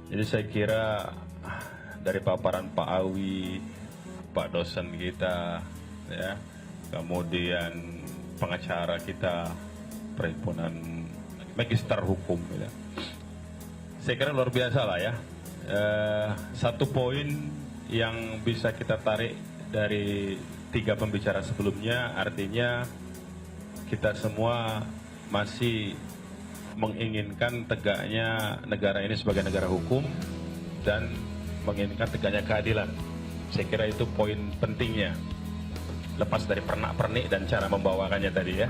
Jadi saya kira dari paparan Pak Awi, Pak dosen kita, ya, kemudian pengacara kita, perhimpunan magister hukum, ya. Saya kira luar biasa lah ya. Satu poin yang bisa kita tarik dari 3 pembicara sebelumnya, artinya kita semua masih menginginkan tegaknya negara ini sebagai negara hukum dan menginginkan tegaknya keadilan. Saya kira itu poin pentingnya, lepas dari pernak-pernik dan cara membawakannya tadi ya.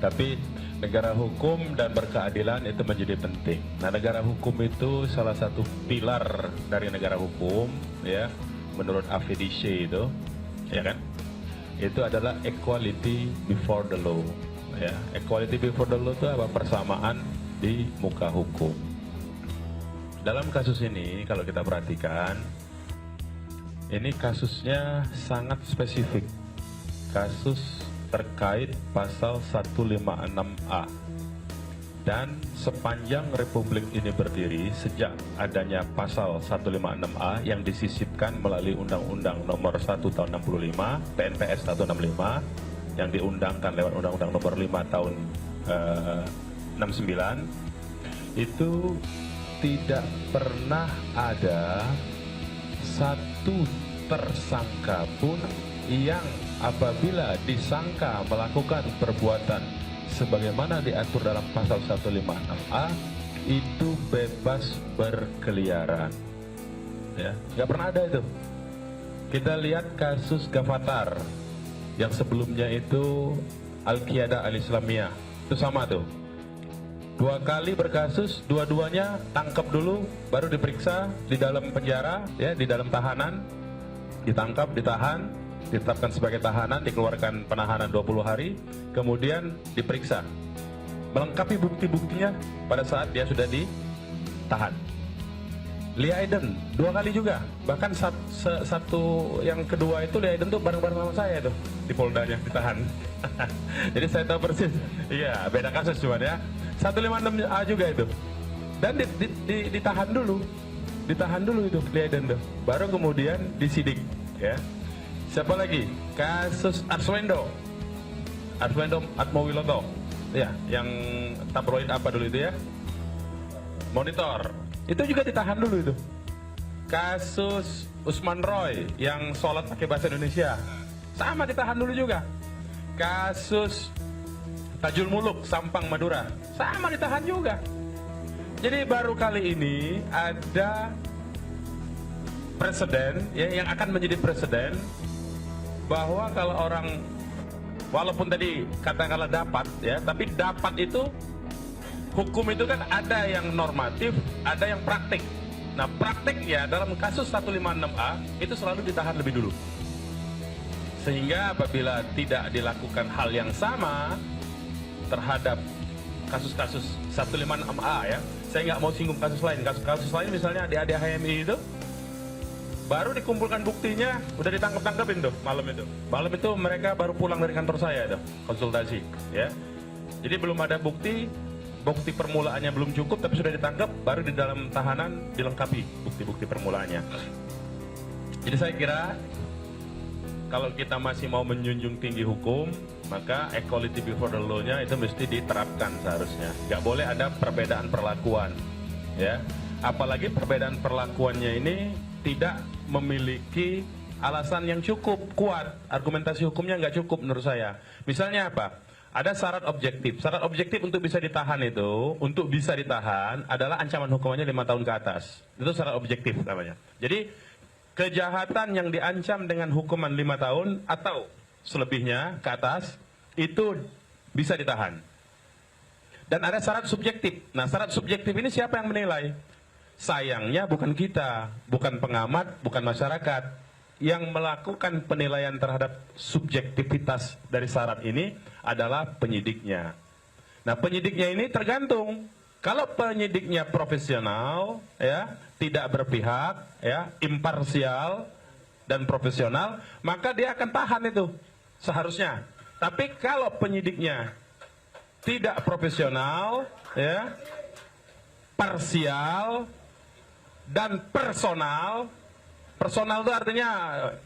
Tapi negara hukum dan berkeadilan itu menjadi penting. Nah, negara hukum itu salah satu pilar dari negara hukum ya, menurut AFDC itu, ya kan? Itu adalah equality before the law. Ya, equality before the law itu apa? Persamaan di muka hukum. Dalam kasus ini kalau kita perhatikan, ini kasusnya sangat spesifik. Kasus terkait pasal 156A. Dan sepanjang Republik ini berdiri, sejak adanya pasal 156A yang disisipkan melalui Undang-Undang Nomor 1 Tahun 65, PNPS 165, yang diundangkan lewat Undang-Undang Nomor 5 Tahun 69, itu tidak pernah ada satu tersangka pun yang apabila disangka melakukan perbuatan sebagaimana diatur dalam pasal 156A itu bebas berkeliaran. Ya, nggak pernah ada itu. Kita lihat kasus Gavatar yang sebelumnya itu Al-Qiyadah Al-Islamiyah, itu sama tuh. 2 kali berkasus, dua-duanya tangkap dulu, baru diperiksa di dalam penjara, ya, di dalam tahanan, ditangkap, ditahan, ditetapkan sebagai tahanan, dikeluarkan penahanan 20 hari, kemudian diperiksa, melengkapi bukti-buktinya pada saat dia sudah ditahan. Lia Aiden 2 kali juga, bahkan satu yang kedua itu Lia Aiden tuh bareng-bareng sama saya tuh di Poldanya ditahan. Jadi saya tahu persis. Iya, beda kasus cuman ya. 156A juga itu. Dan ditahan dulu itu Lia Aiden tuh. Baru kemudian disidik, ya. Siapa lagi? Kasus Arswendo Atmowiloto. Ya, yang tabloid apa dulu itu ya? Monitor. Itu juga ditahan dulu itu. Kasus Usman Roy yang sholat pakai bahasa Indonesia, sama ditahan dulu juga. Kasus Tajul Muluk Sampang Madura, sama ditahan juga. Jadi baru kali ini ada presiden ya, yang akan menjadi presiden bahwa kalau orang walaupun tadi katakanlah dapat ya, tapi dapat itu hukum itu kan ada yang normatif, ada yang praktik. Nah, praktiknya dalam kasus 156A itu selalu ditahan lebih dulu. Sehingga apabila tidak dilakukan hal yang sama terhadap kasus-kasus 156A ya, saya nggak mau singgung kasus lain. Kasus lain misalnya di HMI itu, baru dikumpulkan buktinya, udah ditangkap-tangkapin tuh malam itu. Malam itu mereka baru pulang dari kantor saya tuh, konsultasi ya. Jadi belum ada bukti permulaannya belum cukup, tapi sudah ditangkap, baru di dalam tahanan dilengkapi bukti-bukti permulaannya. Jadi saya kira kalau kita masih mau menjunjung tinggi hukum, maka equality before the law-nya itu mesti diterapkan seharusnya. Nggak boleh ada perbedaan perlakuan, ya. Apalagi perbedaan perlakuannya ini tidak memiliki alasan yang cukup kuat, argumentasi hukumnya nggak cukup menurut saya. Misalnya apa? Ada syarat objektif. Syarat objektif untuk bisa ditahan itu, untuk bisa ditahan adalah ancaman hukumannya 5 tahun ke atas. Itu syarat objektif namanya. Jadi kejahatan yang diancam dengan hukuman 5 tahun atau selebihnya ke atas itu bisa ditahan. Dan ada syarat subjektif. Nah, syarat subjektif ini siapa yang menilai? Sayangnya bukan kita, bukan pengamat, bukan masyarakat. Yang melakukan penilaian terhadap subjektivitas dari syarat ini adalah penyidiknya. Nah, penyidiknya ini tergantung. Kalau penyidiknya profesional, ya, tidak berpihak, ya, imparsial dan profesional, maka dia akan tahan itu seharusnya. Tapi kalau penyidiknya tidak profesional, ya, parsial, dan personal. Personal itu artinya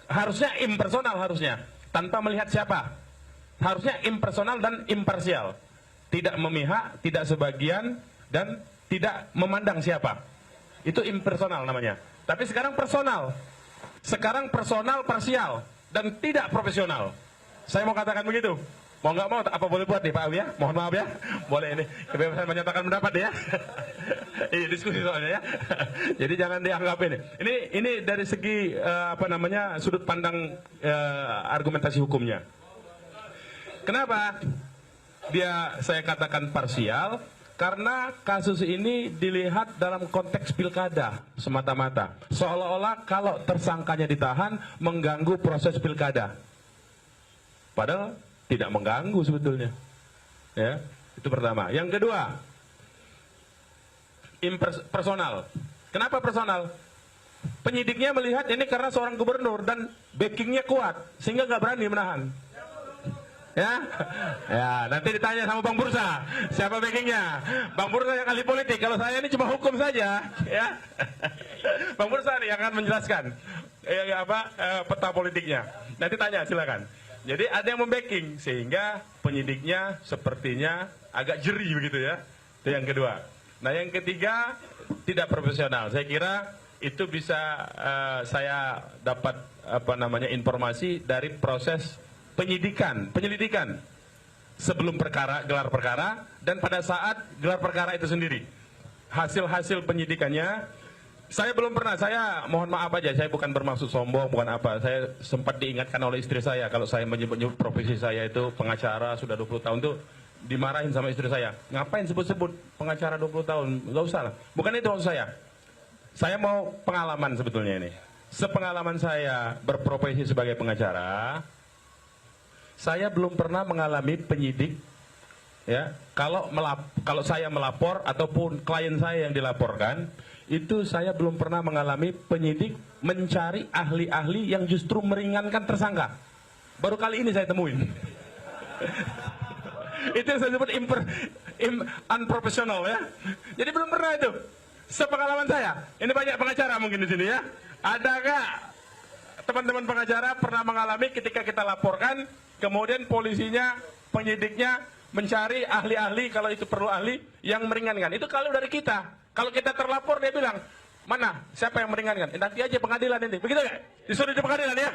harusnya impersonal, harusnya tanpa melihat siapa. Harusnya impersonal dan imparsial, tidak memihak, tidak sebagian, dan tidak memandang siapa. Itu impersonal namanya. Tapi sekarang personal. Sekarang personal parsial dan tidak profesional. Saya mau katakan begitu. Mau nggak mau, apa boleh buat nih Pak Awi ya? Mohon maaf ya. Boleh ini, kebebasan menyatakan pendapat ya. Ini diskusi soalnya ya. Jadi jangan dianggap ini. Ini dari segi sudut pandang argumentasi hukumnya. Kenapa saya katakan parsial? Karena kasus ini dilihat dalam konteks pilkada semata-mata. Seolah-olah kalau tersangkanya ditahan mengganggu proses pilkada. Padahal tidak mengganggu sebetulnya. Ya, itu pertama. Yang kedua, personal. Kenapa personal? Penyidiknya melihat ini karena seorang gubernur dan backingnya kuat sehingga nggak berani menahan. Ya, nanti ditanya sama Bang Bursa, siapa backingnya? Bang Bursa yang ahli politik, kalau saya ini cuma hukum saja, ya. Bang Bursa nih yang akan menjelaskan peta politiknya. Nanti tanya, silakan. Jadi ada yang membacking sehingga penyidiknya sepertinya agak jeri begitu ya. Itu yang kedua. Nah, yang ketiga tidak profesional. Saya kira itu bisa saya dapat informasi dari proses penyelidikan sebelum gelar perkara dan pada saat gelar perkara itu sendiri. Hasil-hasil penyidikannya saya belum pernah, saya mohon maaf aja, saya bukan bermaksud sombong, bukan apa. Saya sempat diingatkan oleh istri saya kalau saya menyebut profesi saya itu pengacara sudah 20 tahun tuh dimarahin sama istri saya. Ngapain sebut-sebut pengacara 20 tahun? Enggak usah lah. Bukan itu maksud saya. Saya mau pengalaman sebetulnya ini. Sepengalaman saya berprofesi sebagai pengacara, saya belum pernah mengalami penyidik ya kalau saya melapor ataupun klien saya yang dilaporkan, itu saya belum pernah mengalami penyidik mencari ahli-ahli yang justru meringankan tersangka. Baru kali ini saya temuin. Itu yang saya sebut unprofessional ya. Jadi belum pernah itu. Sepengalaman saya, ini banyak pengacara mungkin di sini ya. Adakah teman-teman pengacara pernah mengalami ketika kita laporkan, kemudian polisinya, penyidiknya mencari ahli-ahli, kalau itu perlu ahli, yang meringankan. Itu kalau dari kita. Kalau kita terlapor, dia bilang, mana, siapa yang meringankan? Nanti aja pengadilan ini. Begitu nggak? Disuruh di pengadilan ya?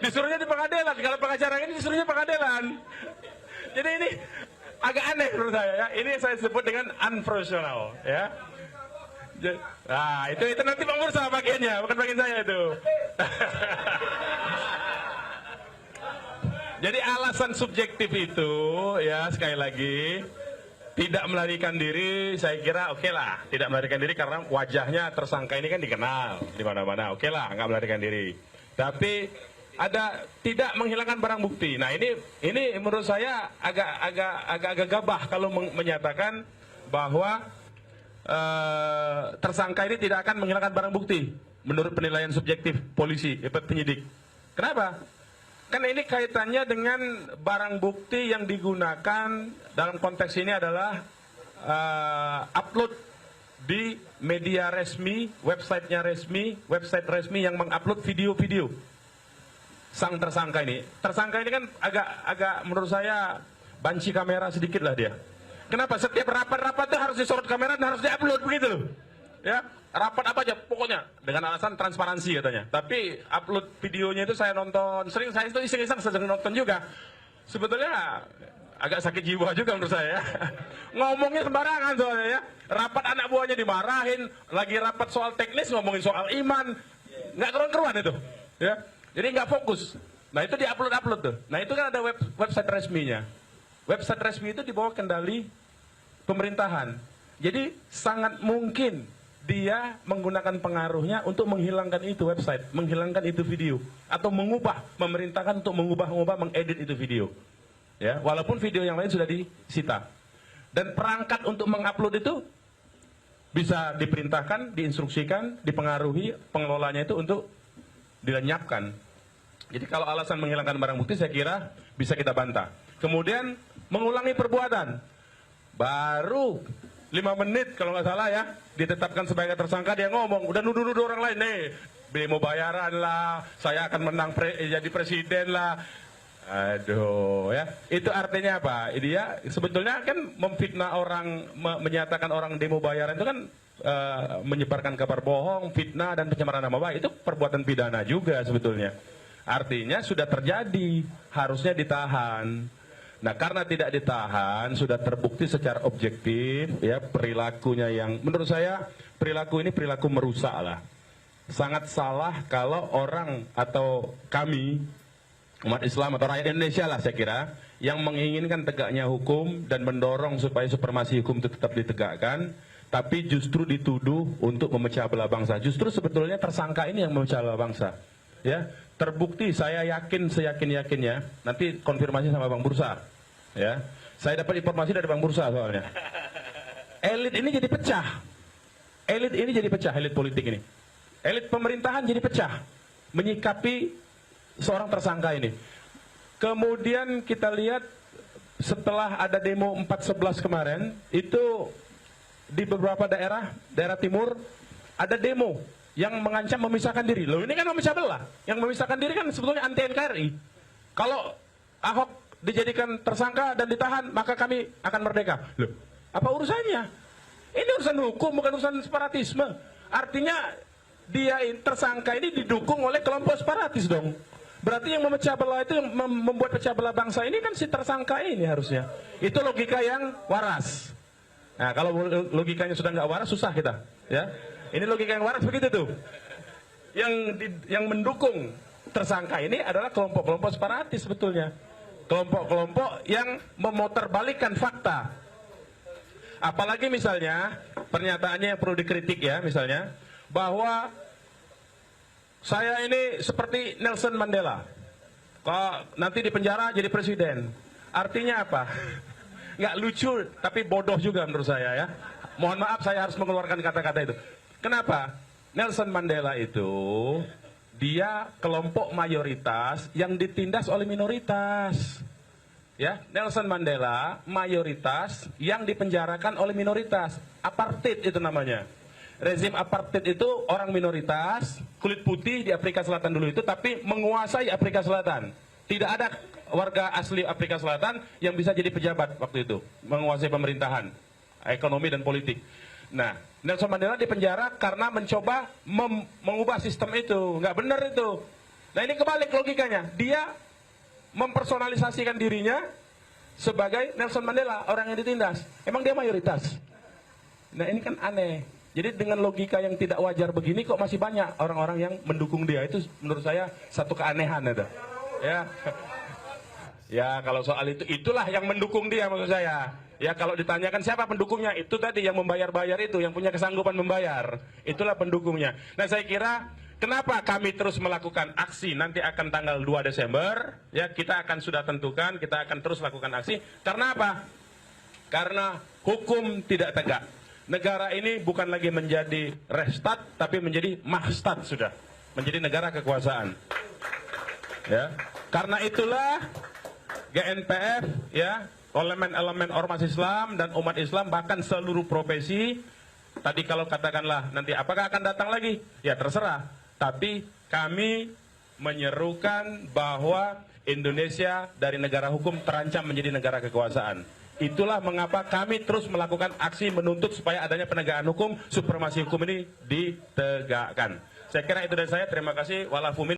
Disuruhnya di pengadilan. Kalau pengacara ini disuruhnya pengadilan. Jadi ini agak aneh menurut saya ya. Ini saya sebut dengan unprofessional ya. Nah, itu nanti Bang Bursa bagiannya, bukan bagian saya itu. Jadi alasan subjektif itu ya sekali lagi tidak melarikan diri, saya kira oke lah, tidak melarikan diri karena wajahnya tersangka ini kan dikenal di mana-mana, oke lah, nggak melarikan diri. Tapi ada tidak menghilangkan barang bukti. Nah ini menurut saya agak gabah kalau menyatakan bahwa tersangka ini tidak akan menghilangkan barang bukti menurut penilaian subjektif polisi, penyidik. Kenapa? Karena ini kaitannya dengan barang bukti yang digunakan dalam konteks ini adalah upload di media resmi, website resmi yang mengupload video-video sang tersangka ini. Tersangka ini kan agak menurut saya banci kamera sedikit lah dia. Kenapa? Setiap rapat-rapat itu harus disorot kamera dan harus diupload begitu loh. Ya, rapat apa aja pokoknya dengan alasan transparansi katanya. Tapi upload videonya itu saya nonton, saya itu iseng-iseng sedang nonton juga. Sebetulnya agak sakit jiwa juga menurut saya ya. Ngomongnya sembarangan soalnya ya. Rapat anak buahnya dimarahin, lagi rapat soal teknis ngomongin soal iman. Nggak keruan-keruan itu. Ya. Jadi nggak fokus. Nah itu diupload tuh. Nah itu kan ada website resminya. Website resmi itu di bawah kendali pemerintahan. Jadi sangat mungkin dia menggunakan pengaruhnya untuk menghilangkan itu website, menghilangkan itu video, atau memerintahkan untuk mengubah, mengedit itu video. Ya, walaupun video yang lain sudah disita. Dan perangkat untuk mengupload itu bisa diperintahkan, diinstruksikan, dipengaruhi pengelolanya itu untuk dilenyapkan. Jadi kalau alasan menghilangkan barang bukti saya kira bisa kita bantah. Kemudian mengulangi perbuatan. Baru 5 menit kalau nggak salah ya, ditetapkan sebagai tersangka, dia ngomong, udah nuduh-nuduh orang lain nih, demo bayaran lah, saya akan menang jadi presiden lah. Aduh ya, itu artinya apa? Dia sebetulnya kan memfitnah orang, menyatakan orang demo bayaran itu kan menyebarkan kabar bohong, fitnah dan pencemaran nama baik, itu perbuatan pidana juga sebetulnya. Artinya sudah terjadi, harusnya ditahan. Nah, karena tidak ditahan, sudah terbukti secara objektif ya perilakunya yang menurut saya perilaku ini perilaku merusak lah. Sangat salah kalau orang atau kami umat Islam atau rakyat Indonesia lah saya kira yang menginginkan tegaknya hukum dan mendorong supaya supremasi hukum itu tetap ditegakkan, tapi justru dituduh untuk memecah belah bangsa. Justru sebetulnya tersangka ini yang memecah belah bangsa. Ya, terbukti, saya yakin seyakin-yakinnya, nanti konfirmasi sama Bang Bursa. Ya, saya dapat informasi dari Bang Bursa soalnya. Elit ini jadi pecah. Elit ini jadi pecah, elit politik ini. Elit pemerintahan jadi pecah menyikapi seorang tersangka ini. Kemudian kita lihat setelah ada demo 4/11 kemarin, itu di beberapa daerah timur ada demo yang mengancam memisahkan diri. Loh, ini kan memecah belah. Yang memisahkan diri kan sebetulnya anti NKRI. Kalau Ahok dijadikan tersangka dan ditahan, maka kami akan merdeka. Loh, apa urusannya? Ini urusan hukum, bukan urusan separatisme. Artinya dia tersangka ini didukung oleh kelompok separatis dong. Berarti yang memecah belah itu, yang membuat pecah belah bangsa ini kan si tersangka ini harusnya. Itu logika yang waras. Nah, kalau logikanya sudah nggak waras, susah kita. Ya, ini logika yang waras begitu tuh. Yang mendukung tersangka ini adalah kelompok-kelompok separatis sebetulnya. Kelompok-kelompok yang memutarbalikkan fakta. Apalagi misalnya pernyataannya yang perlu dikritik ya, misalnya bahwa saya ini seperti Nelson Mandela, kalau nanti di penjara jadi presiden. Artinya apa? Nggak lucu, tapi bodoh juga menurut saya ya. Mohon maaf saya harus mengeluarkan kata-kata itu. Kenapa? Nelson Mandela itu dia kelompok mayoritas yang ditindas oleh minoritas. Ya, Nelson Mandela mayoritas yang dipenjarakan oleh minoritas. Apartheid itu namanya. Rezim apartheid itu orang minoritas, kulit putih di Afrika Selatan dulu itu, tapi menguasai Afrika Selatan. Tidak ada warga asli Afrika Selatan yang bisa jadi pejabat waktu itu, menguasai pemerintahan, ekonomi dan politik. Nah, Nelson Mandela dipenjara karena mencoba mengubah sistem itu. Nggak benar itu. Nah, ini kebalik logikanya. Dia mempersonalisasikan dirinya sebagai Nelson Mandela, orang yang ditindas. Emang dia mayoritas. Nah, ini kan aneh. Jadi dengan logika yang tidak wajar begini kok masih banyak orang-orang yang mendukung dia. Itu menurut saya satu keanehan itu. Ya. Ya, kalau soal itu, itulah yang mendukung dia maksud saya. Ya, kalau ditanyakan siapa pendukungnya, itu tadi yang membayar-bayar itu, yang punya kesanggupan membayar. Itulah pendukungnya. Nah, saya kira kenapa kami terus melakukan aksi nanti akan tanggal 2 Desember, ya kita akan sudah tentukan, kita akan terus lakukan aksi. Karena apa? Karena hukum tidak tegak. Negara ini bukan lagi menjadi restat, tapi menjadi mahstat sudah. Menjadi negara kekuasaan. Ya. Karena itulah GNPF, ya, elemen-elemen ormas Islam dan umat Islam, bahkan seluruh profesi, tadi kalau katakanlah nanti apakah akan datang lagi? Ya terserah. Tapi kami menyerukan bahwa Indonesia dari negara hukum terancam menjadi negara kekuasaan. Itulah mengapa kami terus melakukan aksi menuntut supaya adanya penegakan hukum, supremasi hukum ini ditegakkan. Saya kira itu dari saya. Terima kasih. Walafumin.